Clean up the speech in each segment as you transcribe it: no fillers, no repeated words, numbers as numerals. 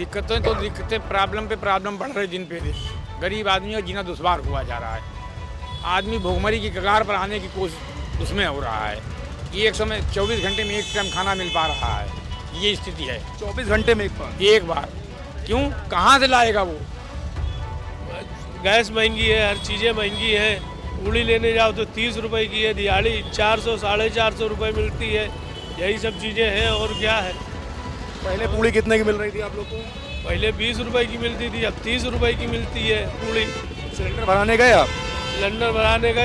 दिक्कतें प्रॉब्लम पे प्रॉब्लम बढ़ रहे दिन पे दिन। गरीब आदमी का जीना दुश्वार हुआ जा रहा है। आदमी भुखमरी की कगार पर आने की कोशिश उसमें हो रहा है। ये एक समय 24 घंटे में एक टाइम खाना मिल पा रहा है, ये स्थिति है। 24 घंटे में एक बार। एक बार क्यों, कहाँ से लाएगा वो? गैस महंगी है, हर चीज़ें महंगी हैं। पूड़ी लेने जाओ तो 30 रुपए की है, दिहाड़ी 400 450 रुपए मिलती है। यही सब चीज़ें हैं और क्या है। पहले पूड़ी कितने की मिल रही थी आप लोग को? पहले 20 रुपए की मिलती थी, अब 30 रुपए की मिलती है पूड़ी। सिलेंडर भराने गए आप? सिलेंडर भराने का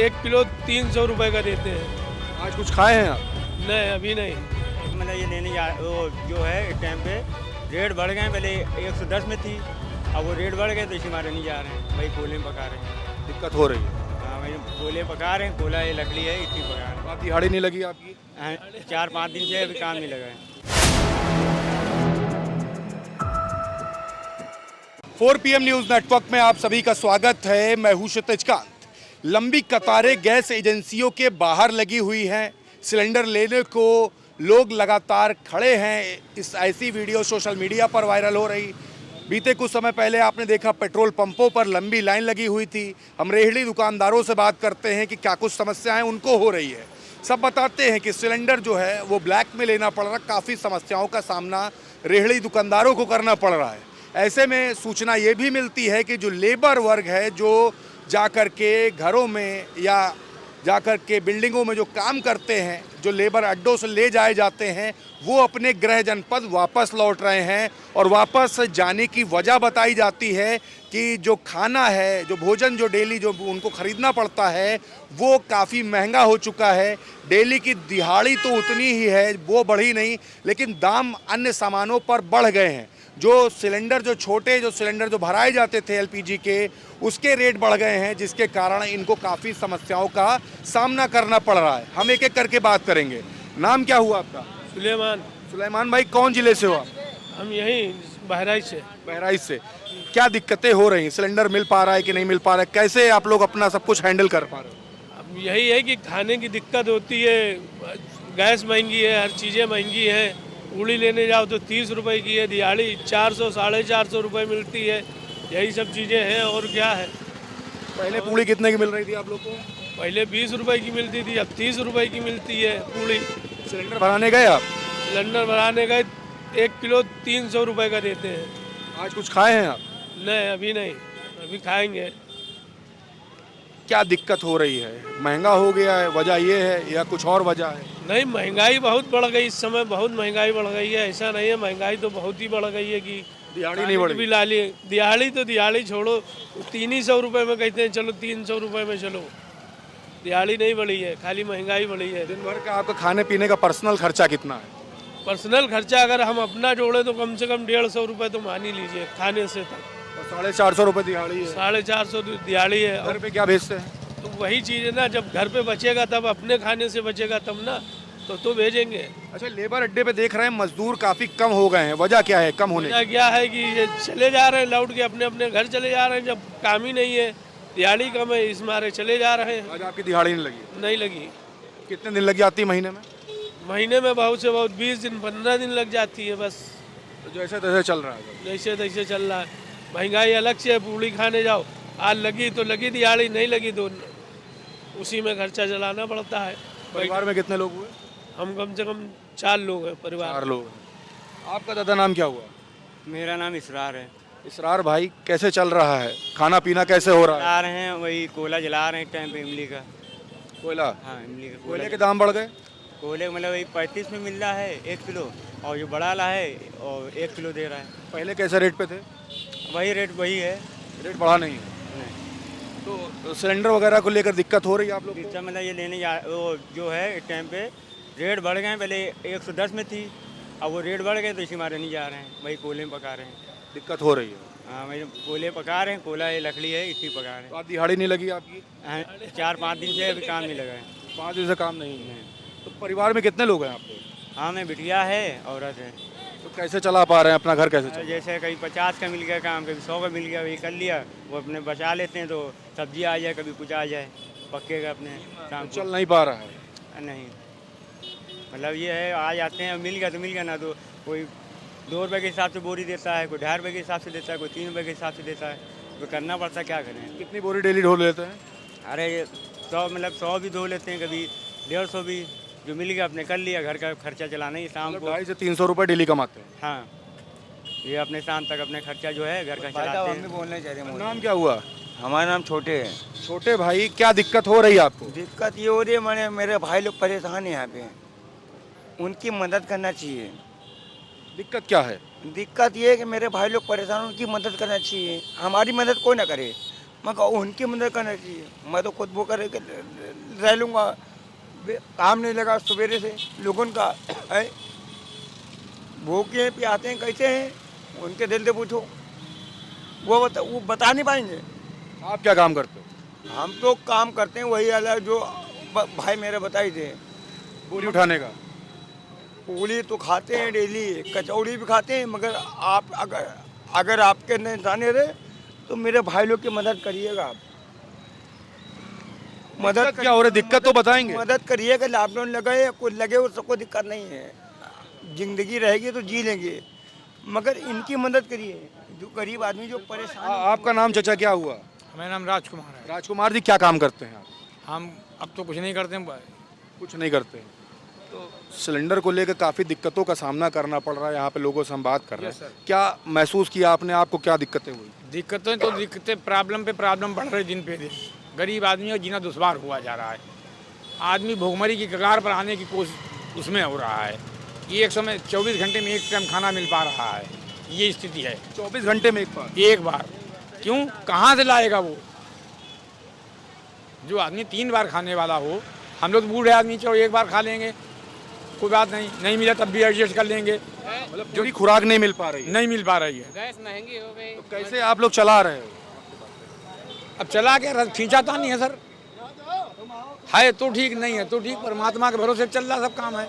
1 किलो 300 रुपए का देते हैं। आज कुछ खाए हैं आप? नहीं, अभी नहीं। मतलब ये लेने जा वो जो है इस टाइम पे रेट बढ़ गए। पहले 110 में थी, अब वो रेट बढ़ गए तो इसी मारे नहीं जा रहे हैं। वही कोयले में पका रहे हैं। दिक्कत हो रही है। हाँ, वही कोयले पका रहे हैं। कोयला ये लकड़ी है, इसी पका रहे तो आप दिहाड़ी नहीं लगी आपकी? हैं। 4-5 दिन से अभी काम नहीं लगा है। 4 PM न्यूज नेटवर्क में आप सभी का स्वागत है। मैं हूं क्षितिज कांत। लंबी कतारें गैस एजेंसियों के बाहर लगी हुई हैं। सिलेंडर लेने को लोग लगातार खड़े हैं। इस ऐसी वीडियो सोशल मीडिया पर वायरल हो रही। बीते कुछ समय पहले आपने देखा पेट्रोल पंपों पर लंबी लाइन लगी हुई थी। हम रेहड़ी दुकानदारों से बात करते हैं कि क्या कुछ समस्याएं उनको हो रही है। सब बताते हैं कि सिलेंडर जो है वो ब्लैक में लेना पड़ रहा। काफ़ी समस्याओं का सामना रेहड़ी दुकानदारों को करना पड़ रहा है। ऐसे में सूचना ये भी मिलती है कि जो लेबर वर्ग है, जो जाकर के घरों में या जाकर के बिल्डिंगों में जो काम करते हैं, जो लेबर अड्डों से ले जाए जाते हैं, वो अपने गृह जनपद वापस लौट रहे हैं। और वापस जाने की वजह बताई जाती है कि जो खाना है, जो भोजन जो डेली जो उनको ख़रीदना पड़ता है, वो काफ़ी महंगा हो चुका है। डेली की दिहाड़ी तो उतनी ही है, वो बढ़ी नहीं, लेकिन दाम अन्य सामानों पर बढ़ गए हैं। जो सिलेंडर जो छोटे जो सिलेंडर जो भराए जाते थे एलपीजी के, उसके रेट बढ़ गए हैं, जिसके कारण इनको काफ़ी समस्याओं का सामना करना पड़ रहा है। हम एक एक करके बात करेंगे। नाम क्या हुआ आपका? सुलेमान। सुलेमान भाई, कौन जिले से हो आप? हम यहीं बहराइच से। बहराइच से। क्या दिक्कतें हो रही हैं? सिलेंडर मिल पा रहा है कि नहीं मिल पा रहा है? कैसे आप लोग अपना सब कुछ हैंडल कर पा रहे हो? अब यही है कि खाने की दिक्कत होती है। गैस महंगी है, हर चीज़ें महंगी हैं। पूड़ी लेने जाओ तो 30 रुपए की है, दिहाड़ी 400 450 रुपए मिलती है। यही सब चीज़ें हैं और क्या है। पहले पूड़ी कितने की मिल रही थी आप लोग को? पहले 20 रुपए की मिलती थी, अब 30 रुपए की मिलती है पूड़ी। सिलेंडर भराने गए आप? सिलेंडर भराने का 1 किलो 300 रुपए का देते हैं। आज कुछ खाए हैं आप? नहीं, अभी नहीं, अभी खाएंगे। क्या दिक्कत हो रही है? महंगा हो गया है, वजह ये है या कुछ और वजह है? नहीं, महंगाई बहुत बढ़ गई। इस समय बहुत महंगाई बढ़ गई है। ऐसा नहीं है, महंगाई तो बहुत ही बढ़ गई है कि दिहाड़ी नहीं बढ़ी? भी ला ली। दिहाड़ी तो दिहाड़ी छोड़ो, 300 रुपए में कहते हैं चलो 300 रुपए में चलो। दिहाड़ी नहीं बढ़ी है, खाली महंगाई बढ़ी है। दिन भर का आपका खाने पीने का पर्सनल खर्चा कितना है? पर्सनल खर्चा अगर हम अपना जोड़े तो कम से कम 150 रुपए तो मान ही लीजिए खाने से तक। और 450 रुपये दिहाड़ी है। 450 दिहाड़ी है। घर पे क्या भेजते हैं? तो वही चीज़ है ना, जब घर पे बचेगा तब अपने खाने से बचेगा तब ना, तो भेजेंगे। अच्छा, लेबर अड्डे पे देख रहे हैं मजदूर काफी कम हो गए हैं। वजह क्या है कम होने की? वजह क्या है कि ये चले जा रहे हैं, लौट के अपने अपने घर चले जा रहे हैं। जब काम ही नहीं है, दिहाड़ी कम है, इस मारे चले जा रहे हैं। आज आपकी दिहाड़ी नहीं लगी? नहीं लगी। कितने दिन लग जाती है महीने में? महीने में बहुत से बहुत 20 दिन 15 दिन लग जाती है बस। तो जैसे तैसे चल रहा है। जैसे तैसे चल रहा है। महंगाई अलग से है। पूड़ी खाने जाओ, आज लगी तो लगी दिहाड़ी, नहीं लगी तो उसी में खर्चा चलाना पड़ता है। परिवार में कितने लोग हुए? हम कम से कम 4 लोग हैं परिवार। 4 लोग हैं। आपका दादा नाम क्या हुआ? मेरा नाम इसरार है। इसरार भाई, कैसे चल रहा है? खाना पीना कैसे हो रहा है? जला रहे हैं, वही कोयला जला रहे हैं इस टाइम पे, इमली का। कोयला? हाँ, इमली का कोयले कोयला। के दाम बढ़ गए? कोयले मतलब वही 35 में मिल रहा है 1 किलो, और जो बड़ा वाला है और 1 किलो दे रहा है। पहले कैसे रेट पे थे? वही रेट वही है। रेट बढ़ा नहीं है? नहीं, तो सिलेंडर वगैरह को लेकर दिक्कत हो रही है आप लोग को? इसका मतलब ये लेने जा वो जो है इस टाइम पे रेट बढ़ गए। पहले 110 में थी, अब वो रेट बढ़ गए तो इसी मारे नहीं जा रहे हैं। वही कोयले में पका रहे हैं। दिक्कत हो रही है। हाँ, वही कोयले पका रहे हैं। कोयला ये लकड़ी है, इसी पका रहे तो आज दिहाड़ी नहीं लगी आपकी? हैं। 4-5 दिन से अभी काम नहीं लगा है। 5 दिन से काम नहीं है। तो परिवार में कितने लोग हैं आप लोग? हाँ, मैं बिटिया है, औरत है। तो कैसे चला पा रहे हैं अपना घर? कैसे चला? जैसे कभी 50 का मिल गया काम, कभी 100 का मिल गया, वही कर लिया। वो अपने बचा लेते हैं तो सब्जी आ जाए, कभी कुछ आ जाए, पक्केगा अपने काम चल नहीं पा रहा है? नहीं, मतलब ये है आ जाते हैं, मिल गया तो मिल गया, ना तो कोई ₹2 के हिसाब से बोरी देता है, कोई ₹2.5 के हिसाब से देता है, कोई ₹3 के हिसाब से देता है। तो करना पड़ता है, क्या करें। कितनी बोरी डेली ढो लेते हैं? अरे 100 भी धो लेते हैं, कभी 150 भी, जो मिल गया अपने कर लिया, घर का खर्चा चलाना ही शाम को। 250 से 300 रुपये डेली कमाते हैं। हाँ, ये अपने शाम तक अपने खर्चा जो है घर का चलाते हैं। बोलना चाहिए। नाम क्या हुआ? हमारा नाम छोटे है। छोटे भाई, क्या दिक्कत हो रही है आपको? दिक्कत ये हो रही है, मैंने मेरे भाई लोग परेशान है यहाँ पे, उनकी मदद करना चाहिए। दिक्कत क्या है? दिक्कत ये है कि मेरे भाई लोग परेशान, उनकी मदद करना चाहिए। हमारी मदद कोई ना करे, मगर उनकी मदद करना चाहिए। मैं तो खुद वो करे के रह लूँगा, काम नहीं लगा सवेरे से लोगों का है, भूखे प्यासे हैं, कैसे हैं उनके दिल से पूछो, वो बता नहीं पाएंगे। आप क्या काम करते हो? हम तो काम करते हैं वही अलग जो भाई मेरे बताई थे, बोरी उठाने का। पूरी तो खाते हैं डेली, कचौड़ी भी खाते हैं, मगर आप अगर आपके नहीं जाने रहे तो मेरे भाई लोग की मदद करिएगा। आप दिक्कत क्या हो रही है? दिक्कत तो बताएंगे। मदद करिएगा। लॉकडाउन लगे या कुछ लगे और सबको दिक्कत नहीं है, जिंदगी रहेगी तो जी लेंगे, मगर इनकी मदद करिए, जो गरीब आदमी जो परेशान। आपका नाम चाचा क्या हुआ? मेरा नाम राजकुमार है। राजकुमार जी, क्या काम करते हैं आप? हम अब तो कुछ नहीं करते हैं। कुछ नहीं करते हैं। तो सिलेंडर को लेकर काफ़ी दिक्कतों का सामना करना पड़ रहा है, यहाँ पे लोगों से हम बात कर रहे हैं। क्या महसूस किया आपने? आपको क्या दिक्कतें हुई? दिक्कतें प्रॉब्लम पे प्रॉब्लम बढ़ रही दिन पे दिन। गरीब आदमी का जीना दुश्वार हुआ जा रहा है। आदमी भुखमरी की कगार पर आने की कोशिश उसमें हो रहा है। ये एक समय 24 घंटे में एक टाइम खाना मिल पा रहा है, ये स्थिति है। 24 घंटे में एक बार क्यों, कहाँ से लाएगा वो? जो आदमी 3 बार खाने वाला हो, हम लोग बूढ़े आदमी, चलो एक बार खा लेंगे, कोई बात नहीं मिला तब भी एडजस्ट कर लेंगे। मतलब पूरी खुराक नहीं मिल पा रही है। नहीं मिल पा रही है। गैस महंगी हो गई। तो कैसे आप लोग चला रहे हो? अब चला के खींचाता नहीं है सर, है तो ठीक, नहीं है तो ठीक, परमात्मा के भरोसे चल रहा सब काम है।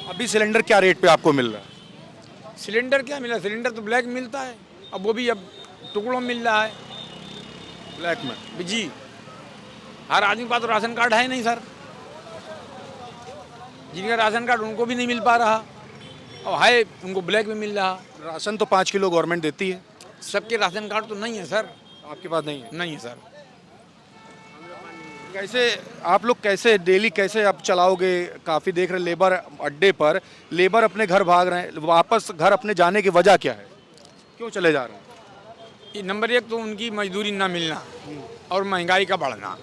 अभी सिलेंडर क्या रेट पे आपको मिल रहा है? सिलेंडर क्या मिला? सिलेंडर तो ब्लैक मिलता है, अब वो भी अब टुकड़ों में मिल रहा है ब्लैक में। जी। हर आदमी के पास तो राशन कार्ड है नहीं सर, जिनका राशन कार्ड उनको भी नहीं मिल पा रहा, और है उनको ब्लैक में मिल रहा। राशन तो 5 किलो गवर्नमेंट देती है। सबके राशन कार्ड तो नहीं है सर। आपके पास नहीं है? नहीं है सर। कैसे आप लोग कैसे डेली कैसे आप चलाओगे? काफ़ी देख रहे लेबर अड्डे पर, लेबर अपने घर भाग रहे हैं, वापस घर अपने जाने की वजह क्या है? क्यों चले जा रहे हैं? ये नंबर 1 तो उनकी मजदूरी ना मिलना और महंगाई का बढ़ना।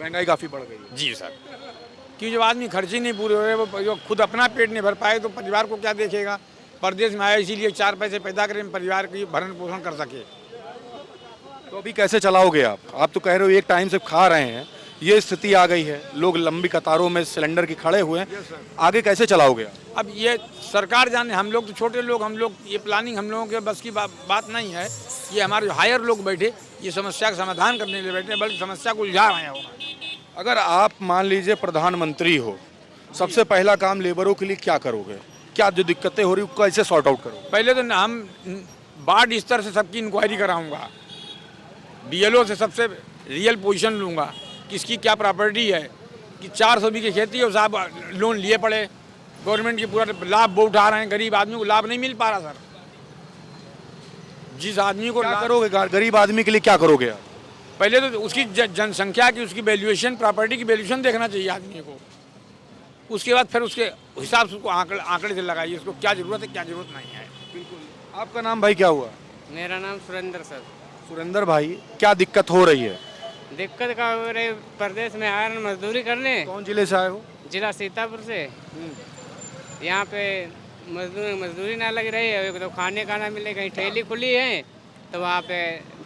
महंगाई काफ़ी बढ़ गई है। जी सर, क्योंकि जब आदमी खर्चे नहीं पूरे हो रहे, वो जो खुद अपना पेट नहीं भर पाए तो परिवार को क्या देखेगा? परदेश में आया इसीलिए 4 पैसे पैदा करें, परिवार की भरण पोषण कर सके। तो अभी कैसे चलाओगे आप? आप तो कह रहे हो एक टाइम से खा रहे हैं, ये स्थिति आ गई है, लोग लंबी कतारों में सिलेंडर की खड़े हुए हैं, आगे कैसे चलाओगे आप? अब ये सरकार जाने, हम लोग तो छोटे लोग, हम लोग ये प्लानिंग हम लोगों के बस की बात नहीं है। ये हमारे जो हायर लोग बैठे, ये समस्या का समाधान करने के लिए बैठे, बल्कि समस्या को उलझा रहे हैं। अगर आप मान लीजिए प्रधानमंत्री हो, सबसे पहला काम लेबरों के लिए क्या करोगे? क्या जो दिक्कतें हो रही है कैसे सॉर्ट आउट करोगे? पहले तो हम वार्ड स्तर से सबकी इंक्वायरी कराऊंगा, BLO से सबसे रियल पोजीशन लूँगा, किसकी क्या प्रॉपर्टी है, कि 400 बीघे खेती है, साहब लोन लिए पड़े, गवर्नमेंट की पूरा लाभ वो उठा रहे हैं, गरीब आदमी को लाभ नहीं मिल पा रहा सर। जिस आदमी को क्या करोगे गरीब आदमी के लिए? क्या करोगे आप? पहले तो उसकी जनसंख्या की, उसकी वैल्यूएशन, प्रॉपर्टी की वैल्यूएशन देखना चाहिए आदमी को। उसके बाद फिर उसके हिसाब से उसको आंकड़े से लगाइए, उसको क्या ज़रूरत है क्या ज़रूरत नहीं है। बिल्कुल। आपका नाम भाई क्या हुआ? मेरा नाम सुरेंद्र सर। सुरेंद्र भाई, क्या दिक्कत हो रही है? दिक्कत का हो रही, प्रदेश में आए मजदूरी करने। कौन जिले से आए हो? जिला सीतापुर से। यहाँ पे मजदूरी ना लग रही है, तो खाने का ना मिले, कहीं ठेली खुली है तो वहाँ पे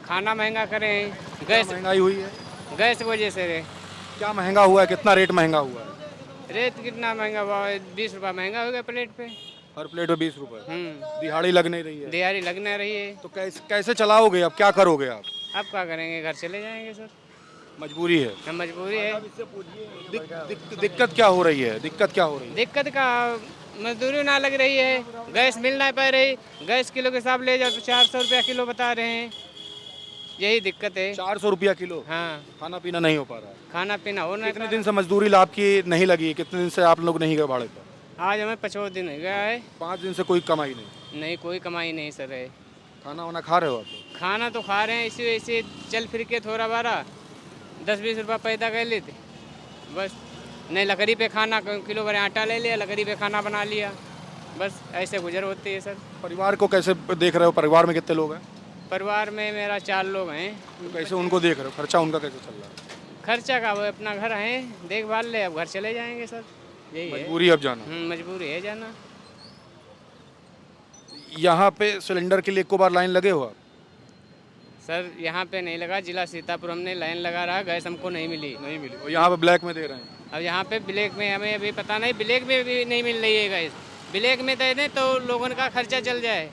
खाना महंगा करें, गैस महंगाई हुई है। गैस की वजह से। क्या महंगा हुआ है? कितना रेट महंगा हुआ है? रेट कितना महंगा हुआ है? 20 रुपये महंगा हो गया प्लेट पे। हर प्लेट में 20 रुपए। दिहाड़ी लग नहीं रही है। दिहाड़ी लग ना रही है। तो कैसे चलाओगे? अब क्या करोगे आप? अब क्या करेंगे? घर चले जाएंगे सर, मजबूरी है। मजबूरी है। दिक्कत क्या हो रही है? दिक्कत क्या हो रही है? दिक्कत का मजदूरी ना लग रही है, गैस मिल ना पा रही, गैस किलो के हिसाब ले जाओ तो 400 रुपया किलो बता रहे हैं, यही दिक्कत है। 400 रुपया किलो? हाँ, खाना पीना नहीं हो पा रहा है। खाना पीना हो ना। कितने दिन से मजदूरी लाभ की नहीं लगी? कितने दिन से आप लोग नहीं गए भाड़े पर? आज हमें 55 दिन हो गया है। 5 दिन से कोई कमाई नहीं। नहीं, कोई कमाई नहीं सर है। खाना वाना खा रहे हो आप लोग? खाना तो खा रहे हैं, इसी वैसे चल फिर के थोड़ा बारा 10-20 रुपये पैदा कर लेते बस। नहीं लकड़ी पे खाना, किलो भर आटा ले लिया, लकड़ी पे खाना बना लिया, बस ऐसे गुजर होती है सर। परिवार को कैसे देख रहे हो? परिवार में कितने लोग हैं? परिवार में मेरा 4 लोग हैं। तो कैसे उनको देख रहे हो? खर्चा उनका कैसे चल रहा है? खर्चा का वो अपना घर है, देखभाल ले, अब घर चले जाएंगे सर, यही है। मजबूरी अब जाना। मजबूरी है जाना। यहाँ पे सिलेंडर के लिए एको बार लाइन लगे हो आप? सर यहाँ पे नहीं लगा, जिला सीतापुर हमने लाइन लगा रहा, गैस हमको नहीं मिली। नहीं मिली। और यहाँ पे ब्लैक में दे रहे हैं। अब यहाँ पे ब्लैक में हमें अभी पता नहीं, ब्लैक में भी नहीं मिल रही है गैस। ब्लैक में दे दें तो लोगों का खर्चा चल जाए,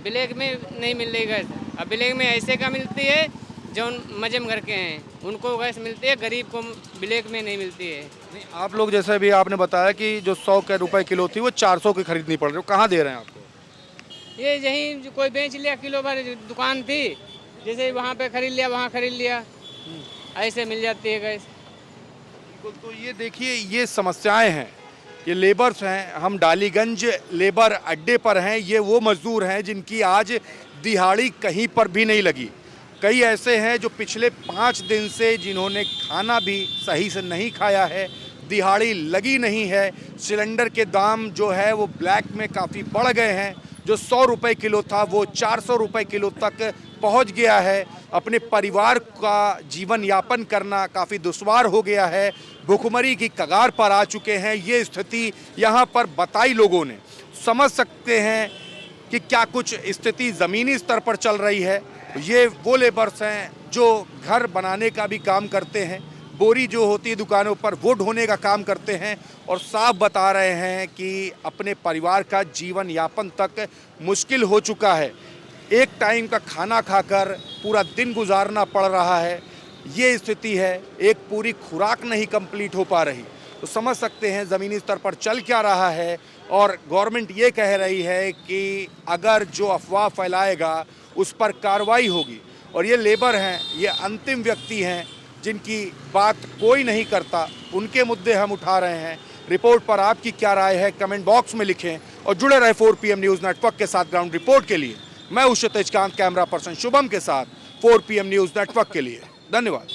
ब्लैक में नहीं मिल रही गैस। अब ब्लैक में ऐसे का मिलती है जो मजम घर के हैं, उनको गैस मिलती है, गरीब को ब्लैक में नहीं मिलती है। नहीं, आप लोग जैसे भी आपने बताया कि जो 100 के रुपए किलो थी वो 400 की खरीदनी पड़ रही है, कहाँ दे रहे हैं आपको? ये यहीं जो कोई बेच लिया, किलो भर दुकान थी, जैसे वहाँ पे खरीद लिया, वहाँ खरीद लिया, ऐसे मिल जाती है गैस। बिल्कुल। तो ये देखिए, ये समस्याएं हैं, ये लेबर्स हैं। हम डालीगंज लेबर अड्डे पर हैं। ये वो मजदूर हैं जिनकी आज दिहाड़ी कहीं पर भी नहीं लगी। कई ऐसे हैं जो पिछले 5 दिन से जिन्होंने खाना भी सही से नहीं खाया है, दिहाड़ी लगी नहीं है। सिलेंडर के दाम जो है वो ब्लैक में काफ़ी बढ़ गए हैं। जो 100 रुपये किलो था वो 400 रुपये किलो तक पहुंच गया है। अपने परिवार का जीवन यापन करना काफ़ी दुश्वार हो गया है। भुखमरी की कगार पर आ चुके हैं। ये स्थिति यहाँ पर बताई लोगों ने। समझ सकते हैं कि क्या कुछ स्थिति ज़मीनी स्तर पर चल रही है। ये वो लेबर्स हैं जो घर बनाने का भी काम करते हैं, बोरी जो होती है दुकानों पर वो ढोने का काम करते हैं, और साफ बता रहे हैं कि अपने परिवार का जीवन यापन तक मुश्किल हो चुका है। एक टाइम का खाना खाकर पूरा दिन गुजारना पड़ रहा है। ये स्थिति है, एक पूरी खुराक नहीं कंप्लीट हो पा रही। तो समझ सकते हैं ज़मीनी स्तर पर चल क्या रहा है। और गवर्नमेंट ये कह रही है कि अगर जो अफवाह फैलाएगा उस पर कार्रवाई होगी। और ये लेबर हैं, ये अंतिम व्यक्ति हैं जिनकी बात कोई नहीं करता, उनके मुद्दे हम उठा रहे हैं। रिपोर्ट पर आपकी क्या राय है कमेंट बॉक्स में लिखें और जुड़े रहे 4PM न्यूज़ नेटवर्क के साथ। ग्राउंड रिपोर्ट के लिए मैं हूं क्षितिज कांत, कैमरा पर्सन शुभम के साथ 4PM न्यूज़ नेटवर्क के लिए। धन्यवाद।